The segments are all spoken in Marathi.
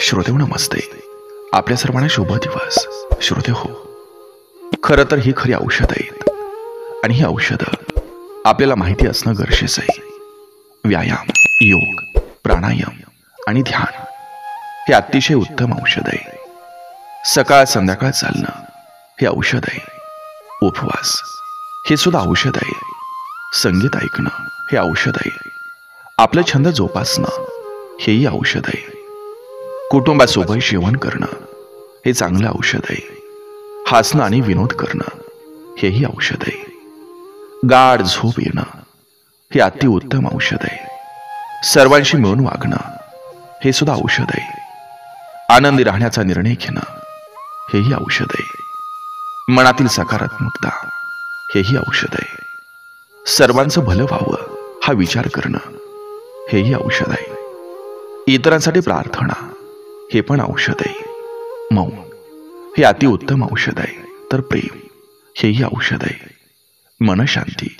श्रोते नमस्ते. आपल्या सर्वांना शुभ दिवस. श्रोते हो, खरं तर ही खरी औषधं आहेत आणि ही औषधं आपल्याला माहिती असणं गरजेचं आहे. व्यायाम, योग, प्राणायाम आणि ध्यान हे अतिशय उत्तम औषध आहे. सकाळ संध्याकाळ चालणं हे औषध आहे. उपवास हे सुद्धा औषध आहे. संगीत ऐकणं हे औषध आहे. आपलं छंद जोपासणं हेही औषध आहे. कुटुंबासोबत जेवण करणं हे चांगलं औषध आहे. हसणं आणि विनोद करणं हेही औषध आहे. गाढ झोप येणं हे अतिउत्तम औषध आहे. सर्वांशी मिळून वागणं हे सुद्धा औषध आहे. आनंदी राहण्याचा निर्णय घेणं हेही औषध आहे. मनातील सकारात्मकता हेही औषध आहे. सर्वांचं भलं व्हावं हा विचार करणं हेही औषध आहे. इतरांसाठी प्रार्थना हे पण औषध आहे. मौन हे अतिउत्तम औषध आहे. तर प्रेम हेही औषध आहे. मनशांती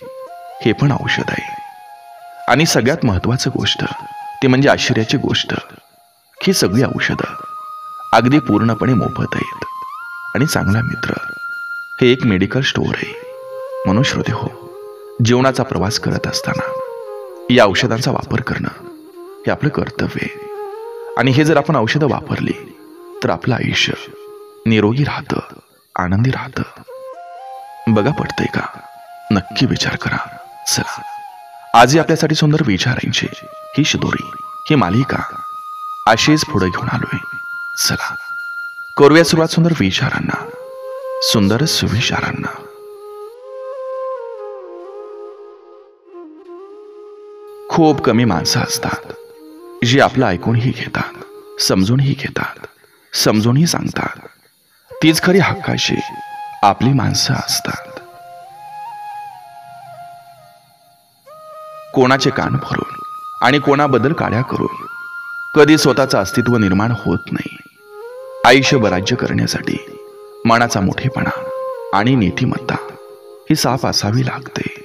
हे पण औषध आहे. आणि सगळ्यात महत्वाचं गोष्ट ते म्हणजे आश्चर्याची गोष्ट, ही सगळी औषधं अगदी पूर्णपणे मोफत आहेत. आणि चांगला मित्र हे एक मेडिकल स्टोअर आहे. म्हणून श्रोते हो, जीवनाचा प्रवास करत असताना या औषधांचा वापर करणं हे आपलं कर्तव्य आहे. आणि हे जर आपण औषधं वापरली तर आपलं आयुष्य निरोगी राहतं, आनंदी राहतं. बघा, पटतंय का? नक्की विचार करा. चला, आजही आपल्यासाठी सुंदर विचारांची ही शिदोरी, ही मालिका अशीच पुढे घेऊन आलोय. चला, करूया सुरुवात सुंदर विचारांना, सुंदर सुविचारांना. खूप कमी माणसं असतात जी आपलं ऐकूनही घेतात, समजूनही घेतात, समजूनही सांगतात. तीच खरी हक्काची आपली माणसं असतात. कोणाचे कान भरून आणि कोणाबद्दल काड्या करून कधी स्वतःचं अस्तित्व निर्माण होत नाही. आयुष्यभर राज्य करण्यासाठी मनाचा मोठेपणा आणि नीतिमत्ता ही साफ असावी लागते.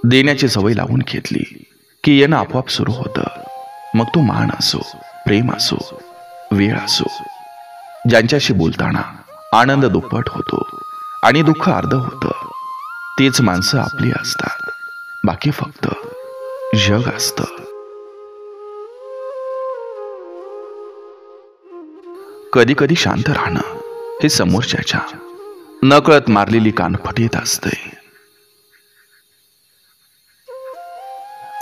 देण्याची सवय लावून घेतली की येणं आपोआप सुरू होतं. मग तो मान असो, प्रेम असो, वेळ असो. ज्यांच्याशी बोलताना आनंद दुप्पट होतो आणि दुःख अर्ध होतं, तेच माणसं आपली असतात. बाकी फक्त जग असतं. कधी कधी शांत राहणं हे समोरच्याच्या नकळत मारलेली कानफटीत असते.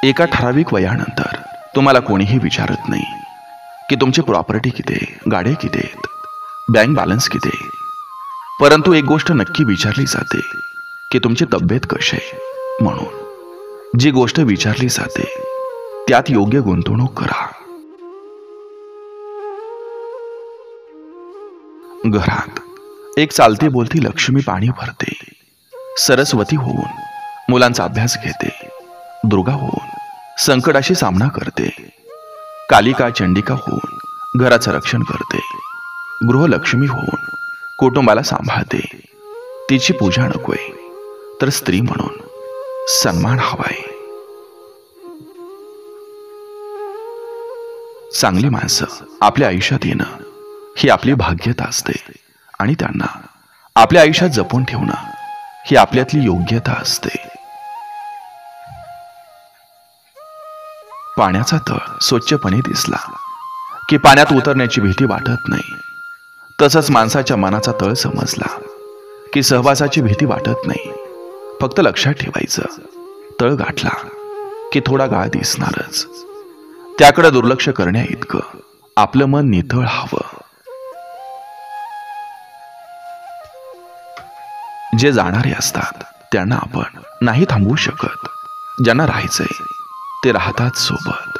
एका ठराविक वयानंतर तुम्हाला कोणीही विचारत नाही की तुमची प्रॉपर्टी किती आहे, गाड्या किती आहेत, बँक बॅलन्स किती आहे. परंतु एक गोष्ट नक्की विचारली जाते की तुमची तब्येत कशी आहे. म्हणून जी गोष्ट विचारली जाते त्यात योग्य गुंतवणूक करा. घरात एक चालती बोलती लक्ष्मी पाणी भरते. सरस्वती होऊन मुलांचा अभ्यास घेते. दुर्गा होऊन संकटाशी सामना करते. कालिका चंडिका होऊन घराचं रक्षण करते. गृहलक्ष्मी होऊन कुटुंबाला सांभाळते. तिची पूजा नकोय, तर स्त्री म्हणून सन्मान हवाय. चांगली माणसं आपल्या आयुष्यात येणं ही आपली भाग्यता असते. आणि त्यांना आपल्या आयुष्यात जपून ठेवणं ही आपल्यातली योग्यता असते. पाण्याचा तळ स्वच्छपणे दिसला की पाण्यात उतरण्याची भीती वाटत नाही. तसंच माणसाच्या मनाचा तळ समजला की सहवासाची भीती वाटत नाही. फक्त लक्षात ठेवायचं, तळ गाठला की थोडा गाळ दिसणारच. त्याकडे दुर्लक्ष करण्या इतकं आपलं मन नितळ हवं. जे जाणारे असतात त्यांना आपण नाही थांबवू शकत. ज्यांना राहायचंय ते राहतात सोबत.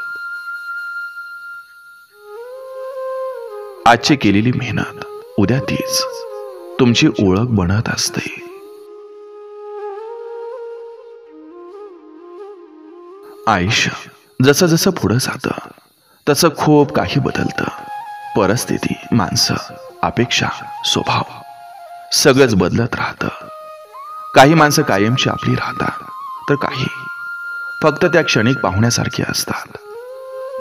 आजची केलेली मेहनत उद्या तीच तुमची ओळख बनत असते. आयुष्य जसं जसं पुढं जातं तसं खूप काही बदलतं. परिस्थिती, माणसं, अपेक्षा, स्वभाव सगळंच बदलत राहतं. काही माणसं कायमची आपली राहतात, तर काही फक्त त्या क्षणिक पाहुण्यासारखे असतात.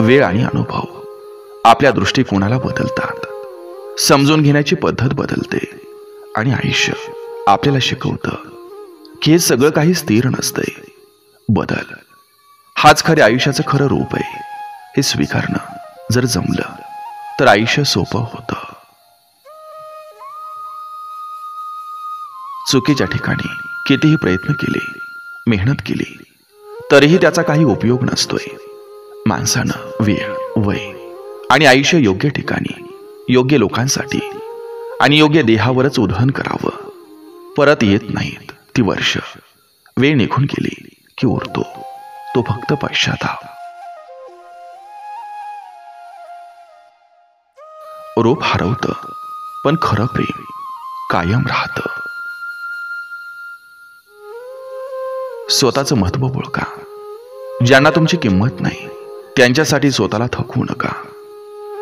वेळ आणि अनुभव आपल्या दृष्टिकोनाला बदलतात, समजून घेण्याची पद्धत बदलते आणि आयुष्य आपल्याला शिकवतं की हे सगळं काही स्थिर नसतंय. बदल हाच खऱ्या आयुष्याचं खरं रूप आहे. हे स्वीकारणं जर जमलं तर आयुष्य सोपं होतं. चुकीच्या ठिकाणी कितीही प्रयत्न केले, मेहनत केली, तरीही त्याचा काही उपयोग नसतोय. माणसानं वेळ, वय आणि आयुष्य योग्य ठिकाणी, योग्य लोकांसाठी आणि योग्य देहावरच उधळण करावं. परत येत नाहीत ती वर्ष. वेळ निघून गेली की उरतो तो फक्त पश्चाताप. रूप हरवतं पण खरं प्रेम कायम राहतं. स्वतःचं महत्व ओळखा. ज्यांना तुमची किंमत नाही त्यांच्यासाठी स्वतःला थकवू नका.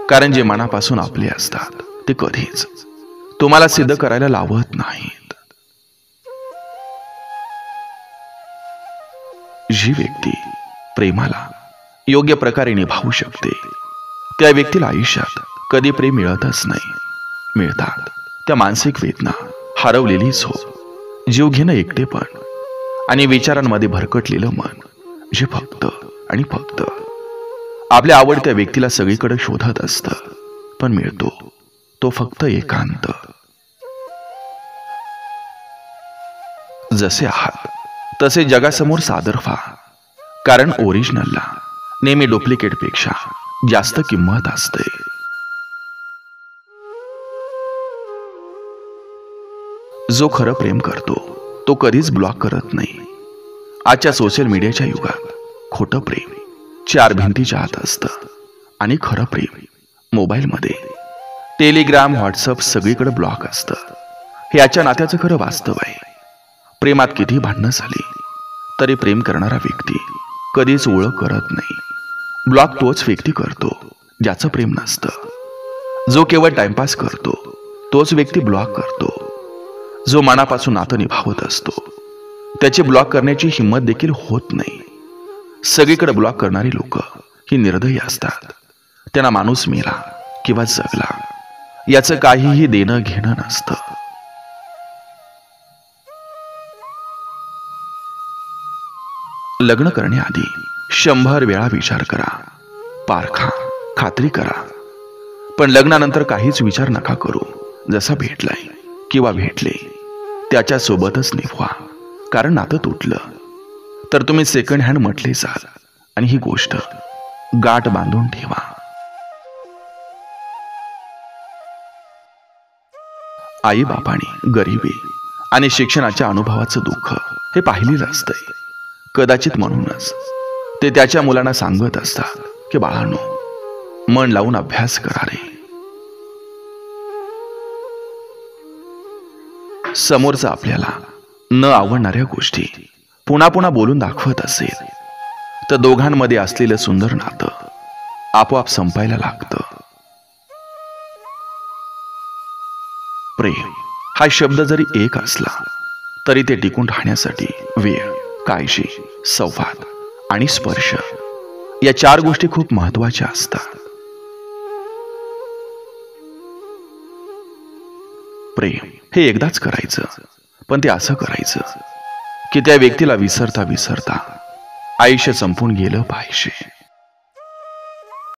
कारण जे मनापासून आपले असतात ते कधीच तुम्हाला सिद्ध करायला लावत नाहीत. जी व्यक्ती प्रेमाला योग्य प्रकारे निभावू शकते त्या व्यक्तीला आयुष्यात कधी प्रेम मिळतच नाही. मिळतात त्या मानसिक वेदना, हरवलेली झोप, जीव घेणं एकटेपण आणि विचारांमध्ये भरकटलेलं मन, जे फक्त आणि फक्त आपल्या आवडत्या व्यक्तीला सगळीकडे शोधत असतं, पण मिळतो तो फक्त एकांत. जसे आहात तसे जगासमोर सादर व्हा. कारण ओरिजिनलला नेहमी डुप्लिकेट पेक्षा जास्त किंमत असते. जो खरं प्रेम करतो तो कधीच ब्लॉक करत नाही. आजच्या सोशल मीडियाच्या युगात खोटं प्रेम 4 भिंतीच्या आत असतं आणि खरं प्रेम मोबाईलमध्ये, टेलिग्राम, व्हॉट्सअप सगळीकडे ब्लॉक असतं. हे आजच्या नात्याचं खरं वास्तव आहे. प्रेमात किती भांडणं झाली तरी प्रेम करणारा व्यक्ती कधीच ओळख करत नाही. ब्लॉक तोच व्यक्ती करतो ज्याचं प्रेम नसतं. जो केवळ टाइमपास करतो तोच व्यक्ती ब्लॉक करतो. जो मनापासून नातं निभावत असतो त्याची ब्लॉक करण्याची हिंमत देखील होत नाही. सगळीकडे ब्लॉक करणारी लोक ही निर्दयी असतात. त्यांना माणूस मेला किंवा जगला याचं काहीही देणं घेणं नसतं. लग्न करण्याआधी 100 वेळा विचार करा, पारखा, खात्री करा. पण लग्नानंतर काहीच विचार नका करू. जसा भेटलाय किंवा भेटले त्याच्या सोबतच निभवा. कारण नातं तुटलं तर तुम्ही सेकंड हँड म्हटले जाल आणि ही गोष्ट गाठ बांधून ठेवा. आई बापाने गरिबी आणि शिक्षणाच्या अनुभवाचं दुःख हे पाहिलेलं असतंय. कदाचित म्हणूनच ते त्याच्या मुलांना सांगत असतात की बाळांनो, मन लावून अभ्यास करा रे. समोरचा आपल्याला न आवडणाऱ्या गोष्टी पुन्हा पुन्हा बोलून दाखवत असेल तर दोघांमध्ये असलेलं सुंदर नातं आपोआप संपायला लागतं. प्रेम हा शब्द जरी एक असला तरी ते टिकून राहण्यासाठी वेळ, काळजी, संवाद आणि स्पर्श या 4 गोष्टी खूप महत्वाच्या असतात. प्रेम हे एकदाच करायचं, पण ते असं करायचं की त्या व्यक्तीला विसरता विसरता आयुष्य संपून गेलं पाहिजे.